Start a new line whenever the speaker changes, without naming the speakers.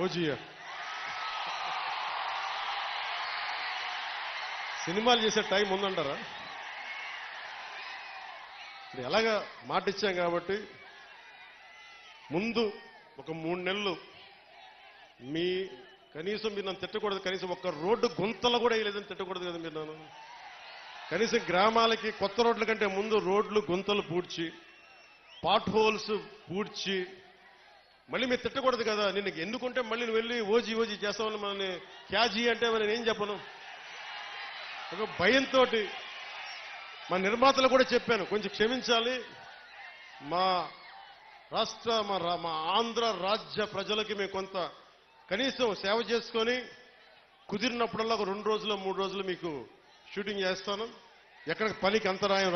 ఓజీయా సినిమాలు చేసే టైం ఉందంటారా? ఎలాగా మాట ఇచ్చాం కాబట్టి ముందు ఒక 3 నెలలు మీ కనీసం మీరు నన్ను తిట్టకూడదు, కనీసం ఒక్క రోడ్డు గుంతలు కూడా వేయలేదని తిట్టకూడదు కదా మీరు నన్ను. కనీసం గ్రామాలకి కొత్త రోడ్ల కంటే ముందు రోడ్లు గుంతలు పూడ్చి పాట్ హోల్స్ పూడ్చి మళ్ళీ మీరు తిట్టకూడదు కదా. నిన్ను ఎందుకుంటే మళ్ళీ నువ్వు వెళ్ళి ఓజీ చేస్తామని మనల్ని క్యాజీ అంటే మరి నేనేం చెప్పను. ఒక భయంతో మా నిర్మాతలు కూడా చెప్పాను, కొంచెం క్షమించాలి, మా రాష్ట్ర మా ఆంధ్ర రాజ్య ప్రజలకి మేము కొంత కనీసం సేవ చేసుకొని కుదిరినప్పుడల్లా ఒక 2 రోజులు 3 రోజులు మీకు షూటింగ్ చేస్తాను. ఎక్కడ పనికి అంతరాయం